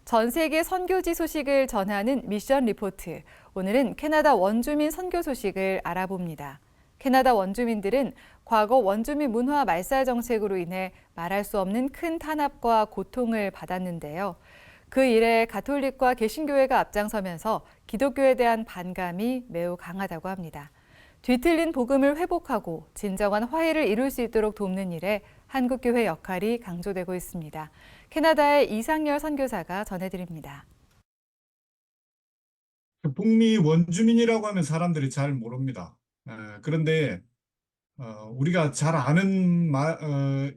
전 세계 선교지 소식을 전하는 미션 리포트. 오늘은 캐나다 원주민 선교 소식을 알아봅니다. 캐나다 원주민들은 과거 원주민 문화 말살 정책으로 인해 말할 수 없는 큰 탄압과 고통을 받았는데요. 그 일에 가톨릭과 개신교회가 앞장서면서 기독교에 대한 반감이 매우 강하다고 합니다. 뒤틀린 복음을 회복하고 진정한 화해를 이룰 수 있도록 돕는 일에 한국교회 역할이 강조되고 있습니다. 캐나다의 이상열 선교사가 전해드립니다. 북미 원주민이라고 하면 사람들이 잘 모릅니다. 그런데 우리가 잘 아는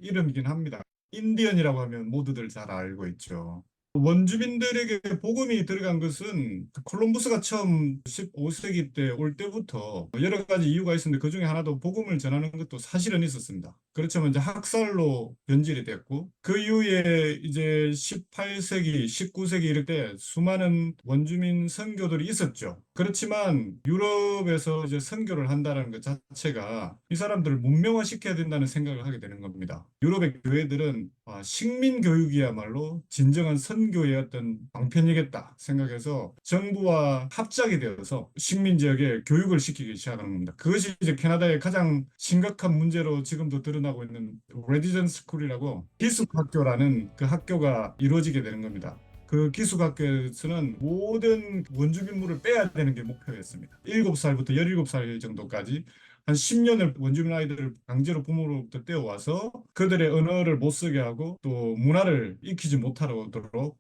이름이긴 합니다. 인디언이라고 하면 모두들 잘 알고 있죠. 원주민들에게 복음이 들어간 것은 콜럼버스가 처음 15세기 때 올 때부터 여러 가지 이유가 있었는데 그 중에 하나도 복음을 전하는 것도 사실은 있었습니다. 그렇지만 이제 학살로 변질이 됐고 그 이후에 이제 18세기, 19세기 이럴 때 수많은 원주민 선교들이 있었죠. 그렇지만 유럽에서 이제 선교를 한다는 것 자체가 이 사람들을 문명화시켜야 된다는 생각을 하게 되는 겁니다. 유럽의 교회들은 식민 교육이야말로 진정한 선교의 어떤 방편이겠다 생각해서 정부와 합작이 되어서 식민 지역에 교육을 시키기 시작하는 겁니다. 그것이 이제 캐나다의 가장 심각한 문제로 지금도 드러나고 있는 레지던스 스쿨이라고 기숙학교라는 그 학교가 이루어지게 되는 겁니다. 그 기숙학교에서는 모든 원주민물을 빼야 되는 게 목표였습니다. 7살부터 17살 정도까지 한 10년을 원주민 아이들을 강제로 부모로부터 떼어와서 그들의 언어를 못 쓰게 하고 또 문화를 익히지 못하도록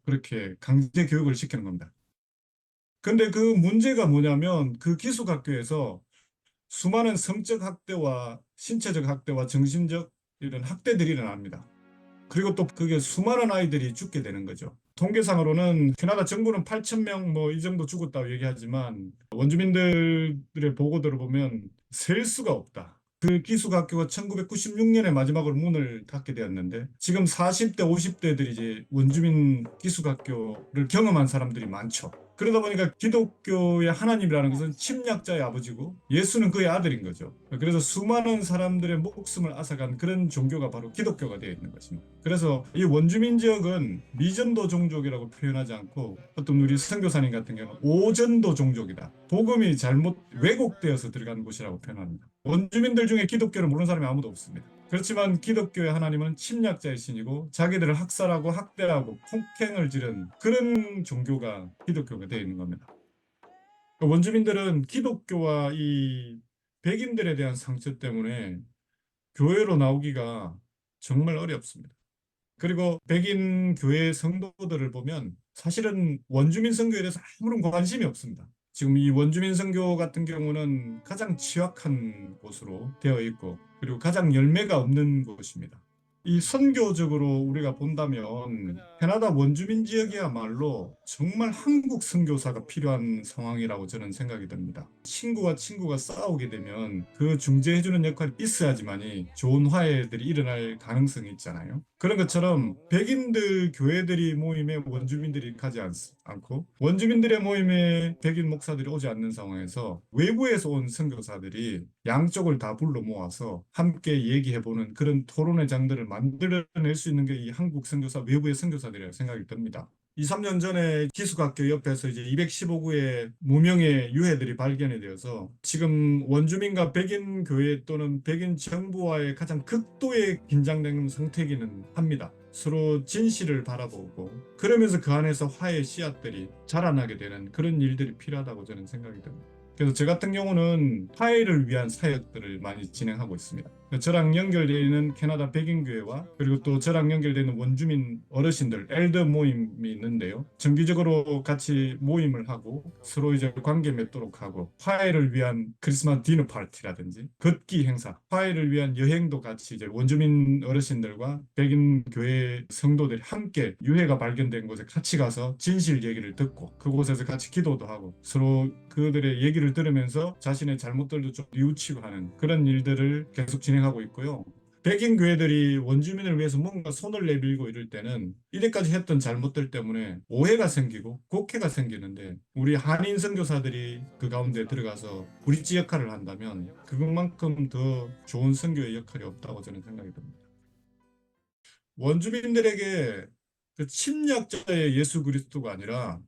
그렇게 강제 교육을 시키는 겁니다. 근데 그 문제가 뭐냐면 그 기숙학교에서 수많은 성적 학대와 신체적 학대와 정신적 이런 학대들이 일어납니다. 그리고 또 그게 수많은 아이들이 죽게 되는 거죠. 통계상으로는 캐나다 정부는 8,000명 뭐 이 정도 죽었다고 얘기하지만 원주민들의 보고들을 보면 셀 수가 없다. 그 기숙학교가 1996년에 마지막으로 문을 닫게 되었는데 지금 40대, 50대들이 이제 원주민 기숙학교를 경험한 사람들이 많죠. 그러다 보니까 기독교의 하나님이라는 것은 침략자의 아버지고 예수는 그의 아들인 거죠. 그래서 수많은 사람들의 목숨을 앗아간 그런 종교가 바로 기독교가 되어 있는 것입니다. 그래서 이 원주민 지역은 미전도 종족이라고 표현하지 않고 어떤 우리 선교사님 같은 경우는 오전도 종족이다. 복음이 잘못 왜곡되어서 들어간 곳이라고 표현합니다. 원주민들 중에 기독교를 모르는 사람이 아무도 없습니다. 그렇지만 기독교의 하나님은 침략자의 신이고 자기들을 학살하고 학대하고 폭행을 지른 그런 종교가 기독교가 되어 있는 겁니다. 원주민들은 기독교와 이 백인들에 대한 상처 때문에 교회로 나오기가 정말 어렵습니다. 그리고 백인 교회 성도들을 보면 사실은 원주민 선교에 대해서 아무런 관심이 없습니다. 지금 이 원주민 선교 같은 경우는 가장 취약한 곳으로 되어 있고 그리고 가장 열매가 없는 곳입니다. 이 선교적으로 우리가 본다면 캐나다 원주민 지역이야말로 정말 한국 선교사가 필요한 상황이라고 저는 생각이 듭니다. 친구와 친구가 싸우게 되면 그 중재해주는 역할이 있어야지만이 좋은 화해들이 일어날 가능성이 있잖아요. 그런 것처럼 백인들 교회들이 모임에 원주민들이 가지 않고 원주민들의 모임에 백인 목사들이 오지 않는 상황에서 외부에서 온 선교사들이 양쪽을 다 불러 모아서 함께 얘기해보는 그런 토론의 장들을 만들어낼 수 있는 게 이 한국 선교사 외부의 선교사들이라고 생각이 듭니다. 2, 3년 전에 기숙학교 옆에서 이제 215구의 무명의 유해들이 발견이 되어서 지금 원주민과 백인 교회 또는 백인 정부와의 가장 극도의 긴장된 상태이기는 합니다. 서로 진실을 바라보고 그러면서 그 안에서 화해의 씨앗들이 자라나게 되는 그런 일들이 필요하다고 저는 생각이 듭니다. 그래서 저 같은 경우는 화해를 위한 사역들을 많이 진행하고 있습니다. 저랑 연결되어 있는 캐나다 백인교회와 그리고 또 저랑 연결되는 원주민 어르신들 엘더 모임이 있는데요. 정기적으로 같이 모임을 하고 서로 이제 관계 맺도록 하고 화해를 위한 크리스마스 디너 파티라든지 걷기 행사, 화해를 위한 여행도 같이 이제 원주민 어르신들과 백인교회 성도들이 함께 유해가 발견된 곳에 같이 가서 진실 얘기를 듣고 그곳에서 같이 기도도 하고 서로 그들의 얘기를 들으면서 자신의 잘못들도 좀 뉘우치고 하는 그런 일들을 계속 진행하고 있고요. 백인 교회들이 원주민을 위해서 뭔가 손을 내밀고 이럴 때는 이때까지 했던 잘못들 때문에 오해가 생기고 곡해가 생기는데 우리 한인 선교사들이 그 가운데 들어가서 브릿지 역할을 한다면 그것만큼 더 좋은 선교의 역할이 없다고 저는 생각이 듭니다. 원주민들에게 그 침략자의 예수 그리스도가 아니라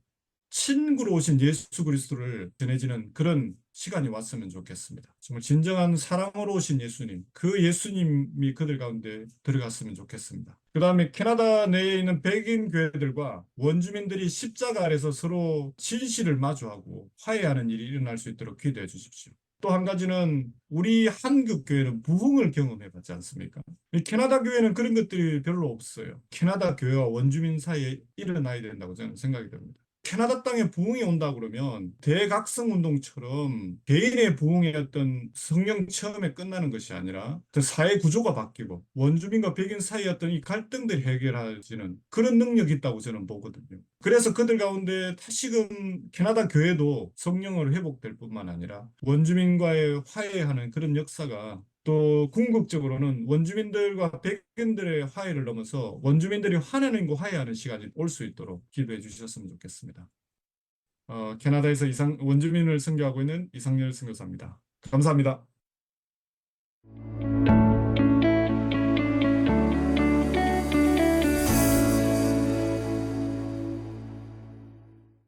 친구로 오신 예수 그리스도를 전해지는 그런 시간이 왔으면 좋겠습니다. 정말 진정한 사랑으로 오신 예수님, 그 예수님이 그들 가운데 들어갔으면 좋겠습니다. 그 다음에 캐나다 내에 있는 백인 교회들과 원주민들이 십자가 아래서 서로 진실을 마주하고 화해하는 일이 일어날 수 있도록 기도해 주십시오. 또 한 가지는 우리 한국 교회는 부흥을 경험해 봤지 않습니까? 이 캐나다 교회는 그런 것들이 별로 없어요. 캐나다 교회와 원주민 사이에 일어나야 된다고 저는 생각이 됩니다. 캐나다 땅에 부흥이 온다 그러면 대각성 운동처럼 개인의 부흥의 어떤 성령 체험에 끝나는 것이 아니라 사회 구조가 바뀌고 원주민과 백인 사이의 어떤 이 갈등들이 해결해지는 그런 능력이 있다고 저는 보거든요. 그래서 그들 가운데 다시금 캐나다 교회도 성령으로 회복될 뿐만 아니라 원주민과의 화해하는 그런 역사가 또 궁극적으로는 원주민들과 백인들의 화해를 넘어서 원주민들이 화해하는 거 화해하는 시간이 올 수 있도록 기도해 주셨으면 좋겠습니다. 캐나다에서 원주민을 선교하고 있는 이상열 선교사입니다. 감사합니다.